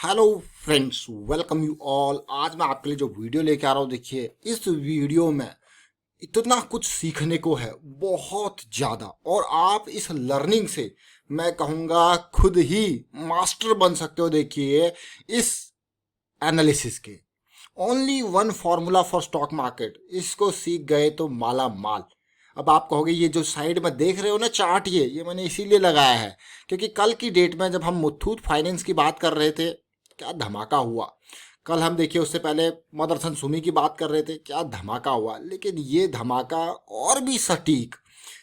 Hello friends, welcome you all. आज मैं आपके लिए जो वीडियो लेके आ रहा हूँ, देखिए इस वीडियो में इतना कुछ सीखने को है, बहुत ज़्यादा। और आप इस लर्निंग से मैं कहूँगा खुद ही मास्टर बन सकते हो। देखिए इस एनालिसिस के only one formula for stock market, इसको सीख गए तो माला माल। अब आप कहोगे ये जो साइड में देख रहे हो ना चार्ट, ये मैंने इसीलिए लगाया है क्योंकि कल की डेट में जब हम मुथूट फाइनेंस की बात कर रहे थे, क्या धमाका हुआ। कल हम देखिए उससे पहले मदरसन सुमी की बात कर रहे थे, क्या धमाका हुआ। लेकिन ये धमाका और भी सटीक,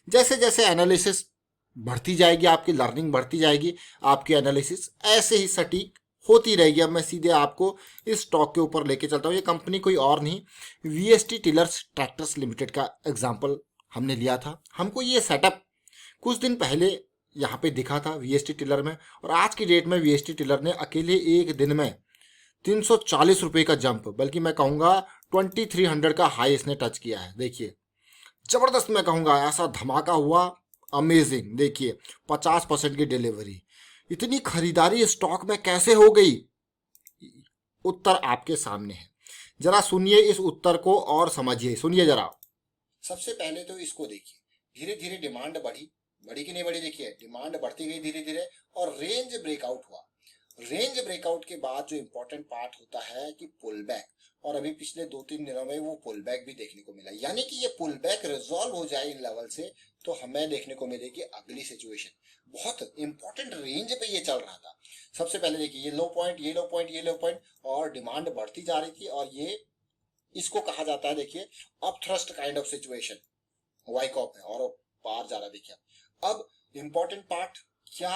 जैसे जैसे एनालिसिस बढ़ती जाएगी, आपकी लर्निंग बढ़ती जाएगी, आपकी एनालिसिस ऐसे ही सटीक होती रहेगी। अब मैं सीधे आपको इस स्टॉक के ऊपर लेके चलता हूँ। ये कंपनी कोई और नहीं, वीएसटी टिलर्स ट्रैक्टर्स लिमिटेड का एग्जांपल हमने लिया था। हमको ये सेटअप कुछ दिन पहले यहाँ पे दिखा था वीएसटी टिलर में, और आज की डेट में वीएसटी टिलर ने अकेले एक दिन में 340 रुपये का जंप, बल्कि मैं कहूँगा 2300 का हाई इसने टच किया है। देखिए जबरदस्त, मैं कहूँगा ऐसा धमाका हुआ, अमेजिंग। देखिए 50% की डिलीवरी, इतनी खरीदारी स्टॉक में कैसे हो गई? उत्तर आपके सामने है, जरा सुनिए इस उत्तर को और समझिए। सुनिए जरा। सबसे पहले तो इसको देखिए, धीरे धीरे डिमांड बढ़ी, बढ़ी कि नहीं बढ़ी? देखिए डिमांड बढ़ती गई धीरे धीरे, और रेंज ब्रेकआउट हुआ। रेंज ब्रेकआउट के बाद जो इंपॉर्टेंट पार्ट होता है कि पुल बैक, और अभी पिछले 2-3 दिनों में वो पुल बैक भी देखने को मिला। यानी कि ये पुल बैक रिजॉल्व हो जाए इन लेवल से, तो हमें देखने को मिलेगी अगली सिचुएशन। बहुत इंपॉर्टेंट रेंज पे ये चल रहा था। सबसे पहले देखिए ये लो पॉइंट, ये लो पॉइंट, ये लो पॉइंट, और डिमांड बढ़ती जा रही थी, और ये इसको कहा जाता है देखिए up thrust kind of situation, वाइकॉप है, और पार जा रहा। देखिए अब इंपॉर्टेंट पार्ट क्या,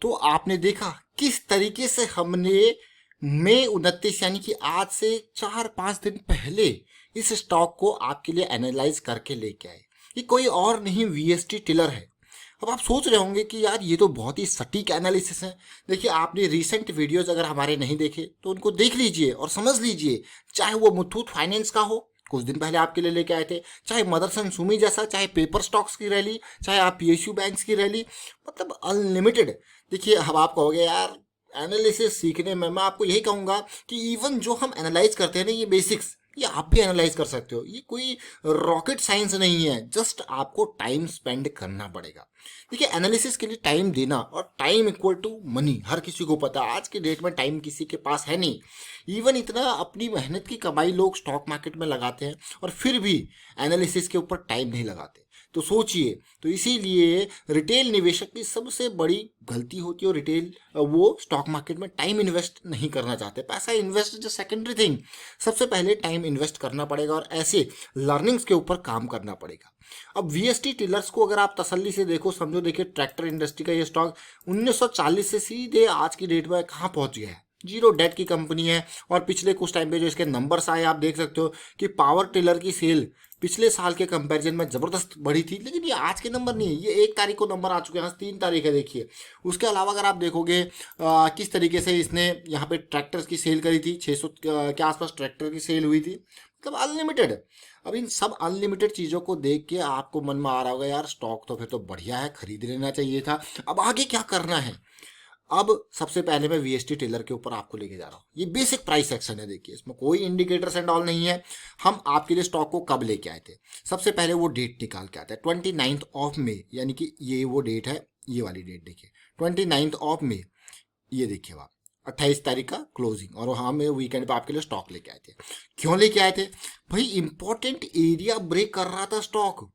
तो आपने देखा किस तरीके से हमने मई 29 यानी कि आज से 4-5 दिन पहले इस स्टॉक को आपके लिए एनालाइज करके लेके आए। ये कोई और नहीं, वीएसटी टिलर है। अब आप सोच रहे होंगे कि यार ये तो बहुत ही सटीक एनालिसिस है। देखिए आपने रीसेंट वीडियोस अगर हमारे नहीं देखे तो उनको देख लीजिए और समझ लीजिए, चाहे वो मुथूट फाइनेंस का हो, कुछ दिन पहले आपके लिए लेके आए थे, चाहे मदरसन सुमी जैसा, चाहे पेपर स्टॉक्स की रैली, चाहे आप पीएसयू बैंक्स की रैली, मतलब अनलिमिटेड। देखिए अब आप कहोगे यार एनालिसिस सीखने में, मैं आपको यही कहूँगा कि इवन जो हम एनालाइज करते हैं ना, ये बेसिक्स, ये आप भी एनालाइज कर सकते हो। ये कोई रॉकेट साइंस नहीं है, जस्ट आपको टाइम स्पेंड करना पड़ेगा। देखिए एनालिसिस के लिए टाइम देना, और टाइम इक्वल टू मनी, हर किसी को पता है। आज की डेट में टाइम किसी के पास है नहीं। इवन इतना अपनी मेहनत की कमाई लोग स्टॉक मार्केट में लगाते हैं, और फिर भी एनालिसिस के ऊपर टाइम नहीं लगाते। तो सोचिए, तो इसीलिए रिटेल निवेशक की सबसे बड़ी गलती होती है, और रिटेल वो स्टॉक मार्केट में टाइम इन्वेस्ट नहीं करना चाहते। पैसा इन्वेस्ट इज सेकेंडरी थिंग, सबसे पहले टाइम इन्वेस्ट करना पड़ेगा, और ऐसे लर्निंग्स के ऊपर काम करना पड़ेगा। अब वीएसटी टिलर्स को अगर आप तसल्ली से देखो, समझो, देखिए ट्रैक्टर इंडस्ट्री का ये स्टॉक 1940 से सीधे आज की डेट में कहाँ पहुंच गया है। जीरो डेट की कंपनी है, और पिछले कुछ टाइम पे जो इसके नंबर्स आए आप देख सकते हो कि पावर टिलर की सेल पिछले साल के कंपैरिजन में ज़बरदस्त बढ़ी थी। लेकिन ये आज के नंबर नहीं है, ये 1 तारीख को नंबर आ चुके हैं, आज 3 तारीख है। देखिए उसके अलावा अगर आप देखोगे किस तरीके से इसने यहाँ पे ट्रैक्टर्स की सेल करी थी, 600 के आसपास ट्रैक्टर की सेल हुई थी, मतलब अनलिमिटेड। अब इन सब अनलिमिटेड चीज़ों को देख के आपको मन में आ रहा होगा यार स्टॉक तो फिर तो बढ़िया है, खरीद लेना चाहिए था। अब आगे क्या करना है? अब सबसे पहले मैं वीएसटी टेलर के ऊपर आपको लेके जा रहा हूँ। ये बेसिक प्राइस एक्शन है, देखिए इसमें कोई इंडिकेटर्स एंड ऑल नहीं है। हम आपके लिए स्टॉक को कब लेके आए थे? सबसे पहले वो डेट निकाल के आते हैं 29 ऑफ मई, यानी कि ये वो डेट है, ये वाली डेट देखिए 29 ऑफ मई। ये देखिए आप 28 तारीख का क्लोजिंग, और हम वीकेंड पे आपके लिए स्टॉक लेके आए थे। क्यों लेके आए थे भाई? इंपॉर्टेंट एरिया ब्रेक कर रहा था स्टॉक,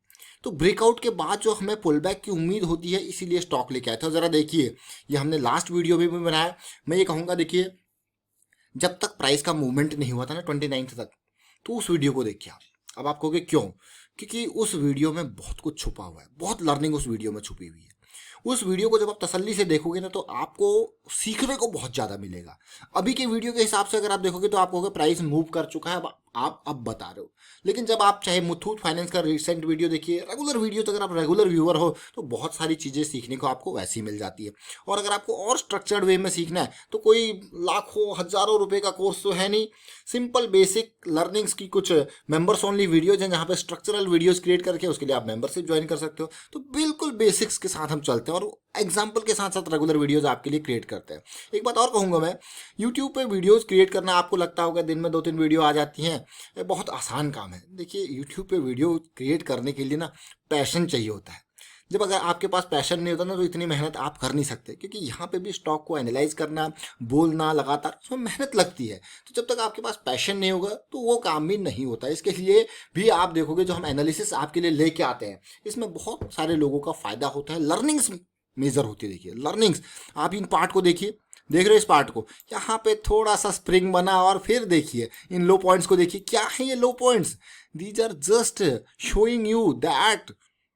तो ब्रेकआउट के बाद जो हमें पुल बैक की उम्मीद होती है, इसीलिए स्टॉक लेके आए थे। ज़रा देखिए, ये हमने लास्ट वीडियो में भी बनाया। मैं ये कहूँगा देखिए, जब तक प्राइस का मूवमेंट नहीं हुआ था ना 29 तक, तो उस वीडियो को देखिए आप। अब आप कहोगे क्यों? क्योंकि उस वीडियो में बहुत कुछ छुपा हुआ है, बहुत लर्निंग उस वीडियो में छुपी हुई है। उस वीडियो को जब आप तसल्ली से देखोगे ना, तो आपको सीखने को बहुत ज़्यादा मिलेगा। अभी के वीडियो के हिसाब से अगर आप देखोगे तो आप कहोगे प्राइस मूव कर चुका है, आप अब बता रहे हो। लेकिन जब आप चाहे मुथूट फाइनेंस का रिसेंट वीडियो देखिए, रेगुलर वीडियो, तो अगर आप रेगुलर व्यूअर हो तो बहुत सारी चीज़ें सीखने को आपको वैसी मिल जाती है। और अगर आपको और स्ट्रक्चर्ड वे में सीखना है तो कोई लाखों हजारों रुपए का कोर्स तो है नहीं। सिंपल बेसिक लर्निंग्स की कुछ मेंबर्स ओनली वीडियोज हैं, जहाँ पे स्ट्रक्चरल वीडियोज क्रिएट करके उसके लिए आप मेंबरशिप ज्वाइन कर सकते हो। तो बिल्कुल बेसिक्स के साथ हम चलते हैं, और एग्जाम्पल के साथ साथ रेगुलर वीडियोस आपके लिए क्रिएट करते हैं। एक बात और कहूँगा मैं, यूट्यूब पे वीडियोस क्रिएट करना आपको लगता होगा दिन में 2-3 वीडियो आ जाती हैं, ये बहुत आसान काम है। देखिए यूट्यूब पे वीडियो क्रिएट करने के लिए ना पैशन चाहिए होता है। जब अगर आपके पास पैशन नहीं होता ना तो इतनी मेहनत आप कर नहीं सकते, क्योंकि यहाँ पे भी स्टॉक को एनालाइज करना, बोलना लगातार, उसमें मेहनत लगती है। तो जब तक आपके पास पैशन नहीं होगा तो वो काम भी नहीं होता। इसके लिए भी आप देखोगे जो हम एनालिसिस आपके लिए लेके आते हैं, इसमें बहुत सारे लोगों का फायदा होता है। लर्निंग्स मेजर होती है। देखिए लर्निंग्स, आप इन पार्ट को देखिए, देख रहे हो इस पार्ट को, यहाँ पे थोड़ा सा स्प्रिंग बना और फिर देखिए इन लो पॉइंट्स को देखिए, क्या है ये low points? These are just showing you that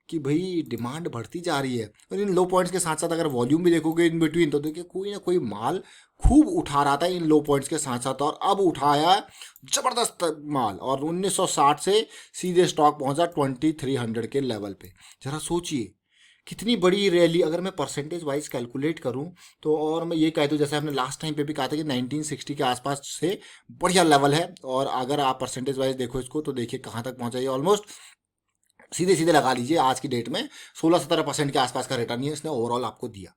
कि भाई डिमांड बढ़ती जा रही है। और इन लो पॉइंट्स के साथ साथ अगर वॉल्यूम भी देखोगे इन बिटवीन, तो देखिए कोई ना कोई माल खूब उठा रहा था इन लो पॉइंट्स के साथ साथ, और अब उठाया जबरदस्त माल, और 1960 से सीधे स्टॉक पहुंचा 2300 के लेवल पे। जरा सोचिए कितनी बड़ी रैली। अगर मैं परसेंटेज वाइज कैलकुलेट करूं तो, और मैं ये कह दूं जैसे आपने लास्ट टाइम पे भी कहा था कि 1960 के आसपास से बढ़िया लेवल है, और अगर आप परसेंटेज वाइज देखो इसको तो देखिए कहाँ तक पहुंचा, ये ऑलमोस्ट सीधे सीधे लगा लीजिए आज की डेट में 16-17% के आसपास का रिटर्न ही इसने ओवरऑल आपको दिया।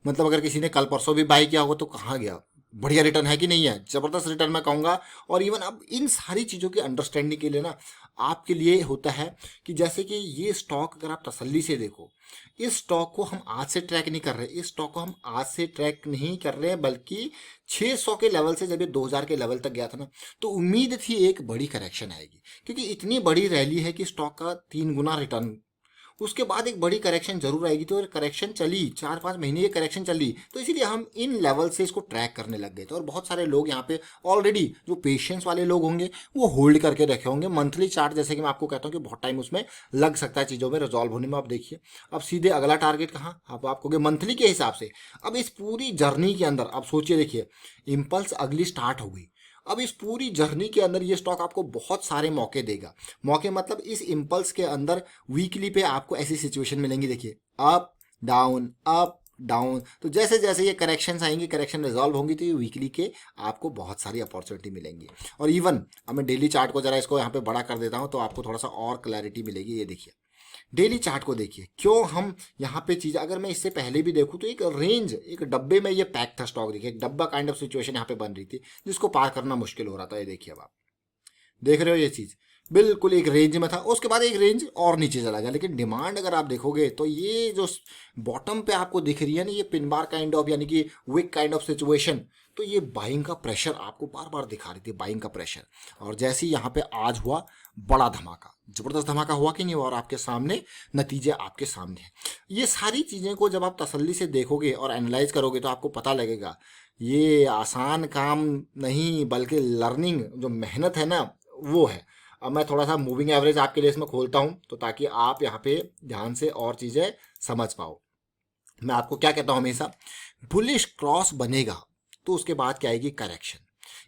मतलब अगर किसी ने कल परसों भी बाई किया होगा तो कहाँ गया, बढ़िया रिटर्न है कि नहीं है? जबरदस्त रिटर्न मैं कहूँगा। और इवन अब इन सारी चीज़ों की अंडरस्टैंडिंग के लिए ना आपके लिए होता है कि जैसे कि ये स्टॉक अगर आप तसल्ली से देखो, इस स्टॉक को हम आज से ट्रैक नहीं कर रहे, इस स्टॉक को हम आज से ट्रैक नहीं कर रहे हैं, बल्कि 600 के लेवल से जब ये 2000 के लेवल तक गया था ना, तो उम्मीद थी एक बड़ी करेक्शन आएगी, क्योंकि इतनी बड़ी रैली है कि स्टॉक का 3 गुना रिटर्न। उसके बाद एक बड़ी करेक्शन जरूर आएगी, तो करेक्शन चली 4-5 महीने, ये करेक्शन चली, तो इसीलिए हम इन लेवल से इसको ट्रैक करने लग गए थे। और बहुत सारे लोग यहाँ पे ऑलरेडी जो पेशेंस वाले लोग होंगे वो होल्ड करके रखे होंगे। मंथली चार्ट जैसे कि मैं आपको कहता हूँ कि बहुत टाइम उसमें लग सकता है चीज़ों में रिजॉल्व होने में। आप देखिए अब सीधे अगला टारगेट कहाँ, अब आप कहोगे मंथली के हिसाब से। अब इस पूरी जर्नी के अंदर आप सोचिए, देखिए इम्पल्स अगली स्टार्ट हो गई, अब इस पूरी जर्नी के अंदर ये स्टॉक आपको बहुत सारे मौके देगा। मौके मतलब इस इम्पल्स के अंदर वीकली पे आपको ऐसी सिचुएशन मिलेंगी, देखिए अप डाउन अप डाउन। तो जैसे जैसे ये करेक्शंस आएंगी, करेक्शन रिजॉल्व होंगी, तो ये वीकली के आपको बहुत सारी अपॉर्चुनिटी मिलेंगी। और इवन अब मैं डेली चार्ट को जरा इसको यहाँ पे बड़ा कर देता हूँ तो आपको थोड़ा सा और क्लैरिटी मिलेगी। ये देखिए डेली चार्ट को देखिए, क्यों हम यहाँ पे चीज़, अगर मैं इससे पहले भी देखूँ तो एक रेंज, एक डब्बे में ये पैक था स्टॉक, देखिए एक डब्बा काइंड ऑफ सिचुएशन यहाँ पे बन रही थी जिसको पार करना मुश्किल हो रहा था। ये देखिए अब आप देख रहे हो ये चीज़ बिल्कुल एक रेंज में था, उसके बाद एक रेंज और नीचे चला गया। लेकिन डिमांड अगर आप देखोगे तो ये जो बॉटम पे आपको दिख रही है ना, ये पिन बार काइंड ऑफ यानी कि विक काइंड ऑफ सिचुएशन, तो ये बाइंग का प्रेशर आपको बार बार दिखा रही थी, बाइंग का प्रेशर। और जैसे ही यहाँ पे आज हुआ बड़ा धमाका, जबरदस्त धमाका हुआ कि नहीं हुआ, और आपके सामने नतीजे आपके सामने हैं। ये सारी चीज़ें को जब आप तसल्ली से देखोगे और एनालाइज करोगे तो आपको पता लगेगा ये आसान काम नहीं, बल्कि लर्निंग जो मेहनत है ना वो है। अब मैं थोड़ा सा मूविंग एवरेज आपके लिए इसमें खोलता हूँ तो ताकि आप यहाँ पे ध्यान से और चीज़ें समझ पाओ। मैं आपको क्या कहता हूँ हमेशा, बुलिश क्रॉस बनेगा तो उसके बाद क्या आएगी, करेक्शन।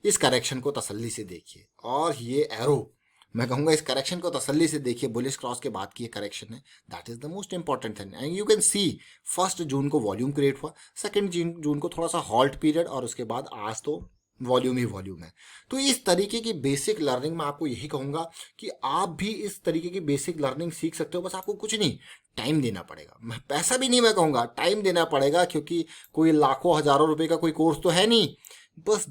इस करेक्शन को तसल्ली से देखिए, और ये एरो मैं कहूँगा इस करेक्शन को तसल्ली से देखिए। बुलिश क्रॉस के बाद की ये करेक्शन है, that is the most important thing. And you can see 1 जून को वॉल्यूम क्रिएट हुआ, 2 जून को थोड़ा सा हॉल्ट पीरियड, और उसके बाद आज तो वॉल्यूम ही वॉल्यूम है। तो इस तरीके की बेसिक लर्निंग मैं आपको यही कहूँगा कि आप भी इस तरीके की बेसिक लर्निंग सीख सकते हो। बस आपको कुछ नहीं, टाइम देना पड़ेगा। मैं पैसा भी नहीं मैं कहूँगा, टाइम देना पड़ेगा, क्योंकि कोई लाखों हजारों रुपए का कोई कोर्स तो है नहीं। बस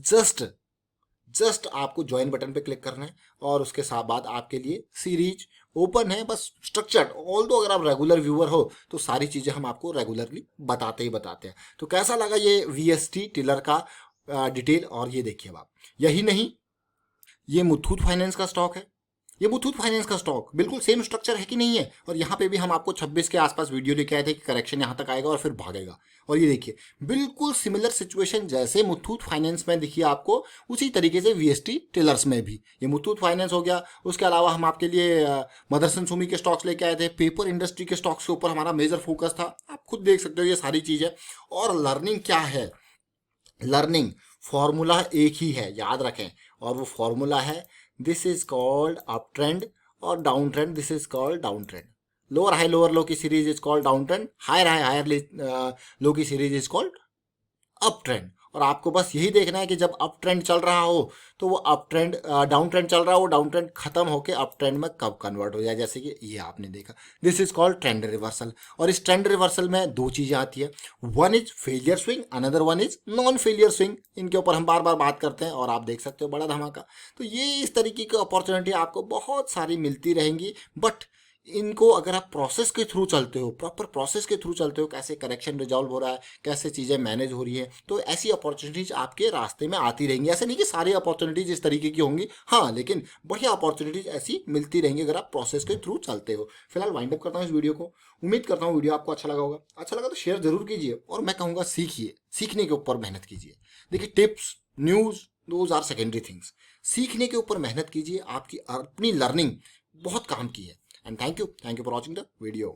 जस्ट आपको ज्वाइन बटन पे क्लिक करना है, और उसके साथ बाद आपके लिए सीरीज ओपन है, बस स्ट्रक्चर्ड। ऑल दो अगर आप रेगुलर व्यूअर हो तो सारी चीज़ें हम आपको रेगुलरली बताते ही बताते हैं। तो कैसा लगा ये वीएसटी टिलर का डिटेल? और ये देखिए आप, यही नहीं, ये मुथूट फाइनेंस का स्टॉक है, ये मुथूट फाइनेंस का स्टॉक बिल्कुल सेम स्ट्रक्चर है कि नहीं है? और यहाँ पे भी हम आपको 26 के आसपास वीडियो लेके आए थे कि करेक्शन यहाँ तक आएगा और फिर भागेगा, और ये देखिए बिल्कुल सिमिलर सिचुएशन जैसे मुथूट फाइनेंस में दिखी आपको, उसी तरीके से वीएसटी टिलर्स में भी ये मुथूट फाइनेंस हो गया। उसके अलावा हम आपके लिए मदरसन सुमी के स्टॉक्स लेके आए थे, पेपर इंडस्ट्री के स्टॉक्स के ऊपर हमारा मेजर फोकस था। आप खुद देख सकते हो ये सारी चीज़ें। और लर्निंग क्या है, लर्निंग फॉर्मूला एक ही है, याद रखें, और वो फॉर्मूला है this is called up trend, और down trend this is called down trend. Lower low की series is called down trend, higher low की series is called up trend. और आपको बस यही देखना है कि जब अप ट्रेंड चल रहा हो तो वो अप ट्रेंड डाउन ट्रेंड चल रहा हो, डाउन ट्रेंड खत्म होकर अप ट्रेंड में कब कन्वर्ट हो जाए, जैसे कि ये आपने देखा। This is called trend reversal. और इस ट्रेंड रिवर्सल में दो चीजें आती है, one is failure swing, another one is non failure swing. इनके ऊपर हम बार बार बात करते हैं और आप देख सकते हो बड़ा धमाका। तो ये इस तरीके की अपॉर्चुनिटी आपको बहुत सारी मिलती रहेंगी, बट इनको अगर आप प्रोसेस के थ्रू चलते हो, प्रॉपर प्रोसेस के थ्रू चलते हो, कैसे करेक्शन रिजॉल्व हो रहा है, कैसे चीज़ें मैनेज हो रही है, तो ऐसी अपॉर्चुनिटीज आपके रास्ते में आती रहेंगी। ऐसे नहीं कि सारी अपॉर्चुनिटीज इस तरीके की होंगी, हाँ, लेकिन बढ़िया अपॉर्चुनिटीज ऐसी मिलती रहेंगी अगर आप प्रोसेस के थ्रू चलते हो। फिलहाल वाइंड अप करता हूँ इस वीडियो को। उम्मीद करता हूँ वीडियो आपको अच्छा लगा होगा। अच्छा लगा तो शेयर जरूर कीजिए, और मैं कहूँगा सीखिए, सीखने के ऊपर मेहनत कीजिए। देखिए, tips, news, those are secondary things. सीखने के ऊपर मेहनत कीजिए, आपकी अपनी लर्निंग बहुत काम की है। And thank you for watching the video.